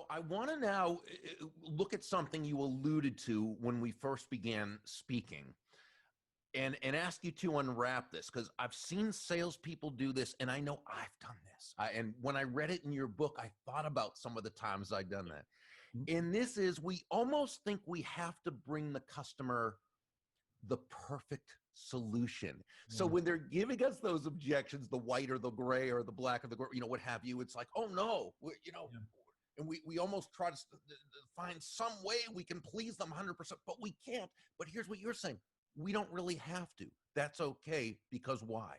So I want to now look at something you alluded to when we first began speaking, and ask you to unwrap this, because I've seen salespeople do this, and I know I've done this. And when I read it in your book, I thought about some of the times I've done that. And this is, we almost think we have to bring the customer the perfect solution. So when they're giving us those objections, the white or the gray or the black or the, what have you, it's like, oh no, and we almost try to find some way we can please them 100%, but we can't. But here's what you're saying. We don't really have to. That's okay, because why?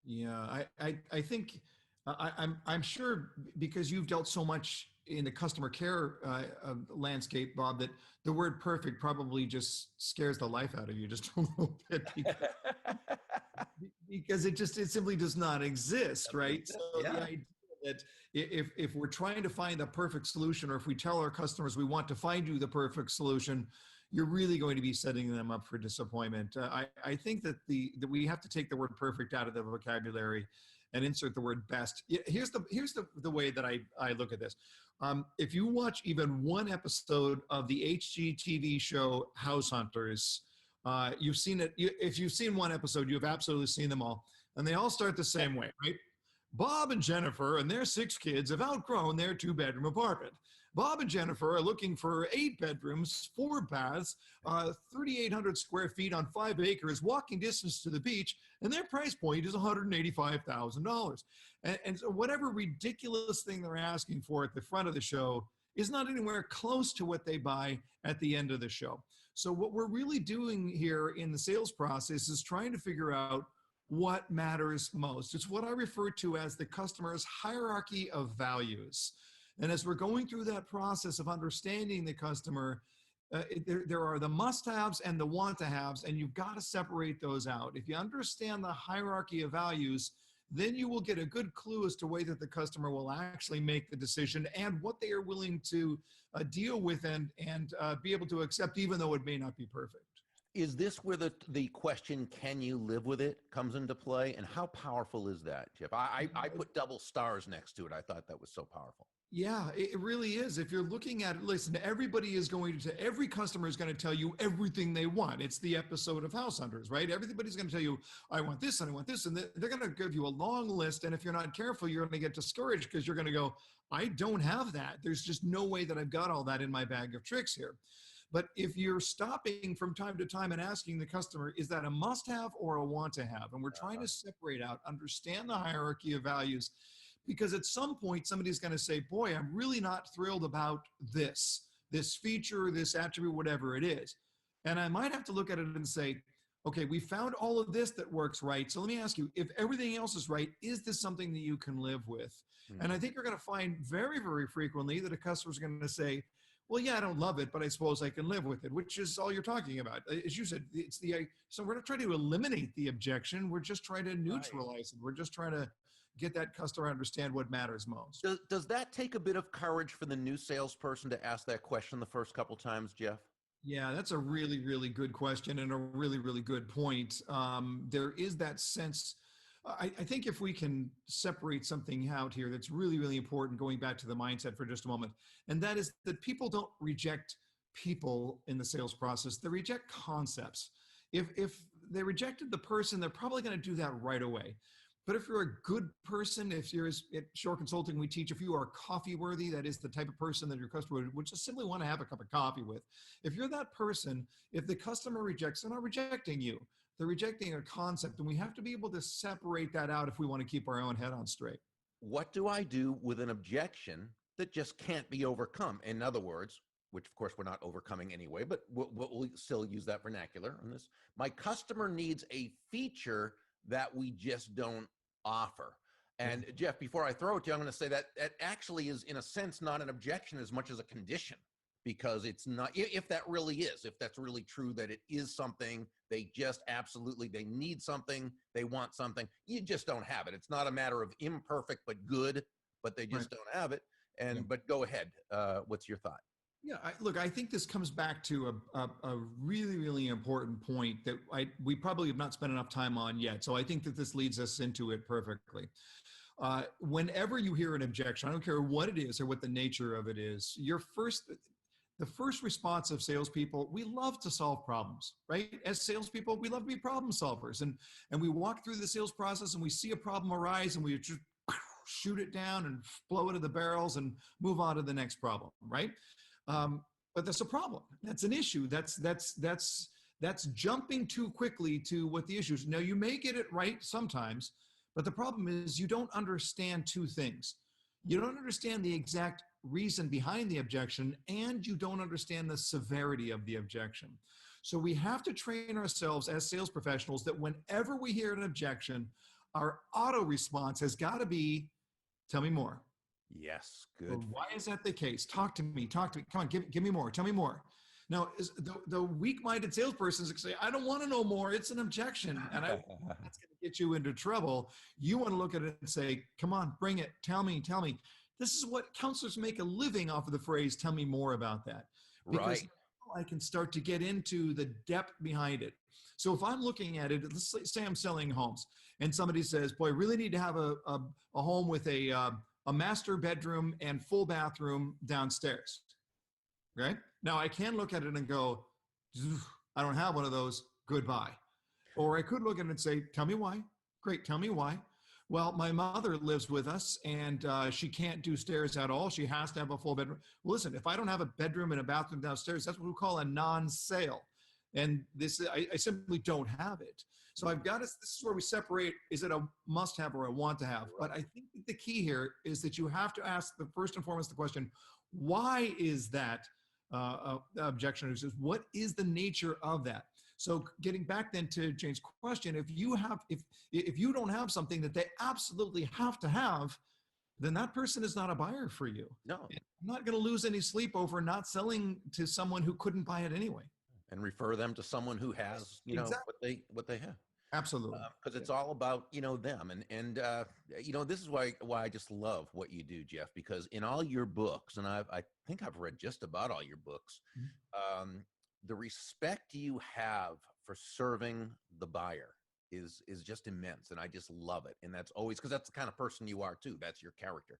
Yeah, I think I'm sure, because you've dealt so much in the customer care landscape, Bob, that the word perfect probably just scares the life out of you just a little bit, because it simply does not exist, right? So the idea that if we're trying to find the perfect solution, or if we tell our customers we want to find you the perfect solution, you're really going to be setting them up for disappointment. I think that we have to take the word perfect out of the vocabulary and insert the word best. Here's the way that I look at this. If you watch even one episode of the HGTV show House Hunters, you've seen it. If you've seen one episode, you've absolutely seen them all. And they all start the same way, right? Bob and Jennifer and their 6 kids have outgrown their 2-bedroom apartment. Bob and Jennifer are looking for 8 bedrooms, 4 baths, 3,800 square feet on 5 acres, walking distance to the beach, and their price point is $185,000. And so whatever ridiculous thing they're asking for at the front of the show is not anywhere close to what they buy at the end of the show. So what we're really doing here in the sales process is trying to figure out what matters most. It's what I refer to as the customer's hierarchy of values. And as we're going through that process of understanding the customer, there are the must-haves and the want-to-haves, and you've got to separate those out. If you understand the hierarchy of values, then you will get a good clue as to whether the customer will actually make the decision and what they are willing to deal with and be able to accept, even though it may not be perfect. Is this where the question, can you live with it, comes into play? And how powerful is that, Jeff? I put double stars next to it. I thought that was so powerful. Yeah, it really is. If you're looking at it, listen, every customer is going to tell you everything they want. It's the episode of House Hunters, right? Everybody's going to tell you, I want this and I want this. And they're going to give you a long list. And if you're not careful, you're going to get discouraged, because you're going to go, I don't have that. There's just no way that I've got all that in my bag of tricks here. But if you're stopping from time to time and asking the customer, is that a must-have or a want-to-have? And we're trying to separate out, understand the hierarchy of values, because at some point somebody's going to say, boy, I'm really not thrilled about this feature, this attribute, whatever it is. And I might have to look at it and say, okay, we found all of this that works right. So let me ask you, if everything else is right, is this something that you can live with? And I think you're going to find very, very frequently that a customer's going to say, well, yeah, I don't love it, but I suppose I can live with it, which is all you're talking about. As you said, so we're not trying to eliminate the objection. We're just trying to neutralize it. We're just trying to get that customer to understand what matters most. Does that take a bit of courage for the new salesperson to ask that question the first couple times, Jeff? Yeah, that's a really, really good question and a really, really good point. There is that sense. I think if we can separate something out here that's really, really important, going back to the mindset for just a moment, and that is that people don't reject people in the sales process. They reject concepts. If they rejected the person, they're probably going to do that right away. But if you're a good person, if you're, at Shore Consulting, we teach, if you are coffee worthy, that is the type of person that your customer would just simply want to have a cup of coffee with. If you're that person, if the customer rejects, they're not rejecting you. They're rejecting a concept, and we have to be able to separate that out if we want to keep our own head on straight. What do I do with an objection that just can't be overcome? In other words, which of course we're not overcoming anyway, but we'll still use that vernacular on this. My customer needs a feature that we just don't offer. And Jeff, before I throw it to you, I'm going to say that that actually is, in a sense, not an objection as much as a condition, because it's not, if that really is, if that's really true, that it is something they just absolutely, they need something, they want something, you just don't have it. It's not a matter of imperfect but good, but they just don't have it. And but go ahead. What's your thought? Yeah, look, I think this comes back to a really, really important point that we probably have not spent enough time on yet. So I think that this leads us into it perfectly. Whenever you hear an objection, I don't care what it is or what the nature of it is, the first response of salespeople, we love to solve problems, right? As salespeople, we love to be problem solvers. And we walk through the sales process and we see a problem arise and we just shoot it down and blow it to the barrels and move on to the next problem, right? But that's a problem. That's an issue. That's jumping too quickly to what the issue is. Now, you may get it right sometimes, but the problem is you don't understand two things. You don't understand the exact reason behind the objection, and you don't understand the severity of the objection. So we have to train ourselves as sales professionals that whenever we hear an objection, our auto response has got to be, tell me more. Yes, good. Well, why is that the case? Talk to me. Come on, give me more. Tell me more. Now, the weak-minded salesperson is going to say, I don't want to know more. It's an objection. And that's going to get you into trouble. You want to look at it and say, come on, bring it. Tell me. This is what counselors make a living off of the phrase, tell me more about that. Because now I can start to get into the depth behind it. So if I'm looking at it, let's say I'm selling homes and somebody says, boy, I really need to have a home with a master bedroom and full bathroom downstairs. Right? Now I can look at it and go, I don't have one of those, goodbye. Or I could look at it and say, tell me why. Great, tell me why. Well, my mother lives with us and she can't do stairs at all. She has to have a full bedroom. Well, listen, if I don't have a bedroom and a bathroom downstairs, that's what we call a non-sale. And I simply don't have it. So I've got to, this is where we separate, is it a must have or a want to have? But I think that the key here is that you have to ask first and foremost the question, why is that objection? What is the nature of that? So getting back then to Jane's question, if you don't have something that they absolutely have to have, then that person is not a buyer for you. No. I'm not going to lose any sleep over not selling to someone who couldn't buy it anyway. And refer them to someone who has, exactly. what they have. Absolutely. Because it's all about, them. And this is why I just love what you do, Jeff, because in all your books, and I think I've read just about all your books, the respect you have for serving the buyer is just immense. And I just love it. And that's always, because that's the kind of person you are too. That's your character.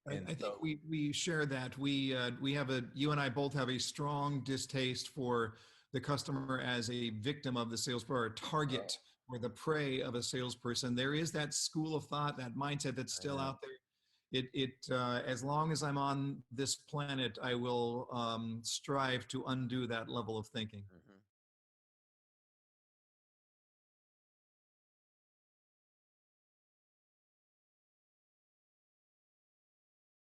And I think we share that. You and I both have a strong distaste for the customer as a victim of the sales or a target or the prey of a salesperson. There is that school of thought, that mindset that's still out there. As long as I'm on this planet, I will strive to undo that level of thinking.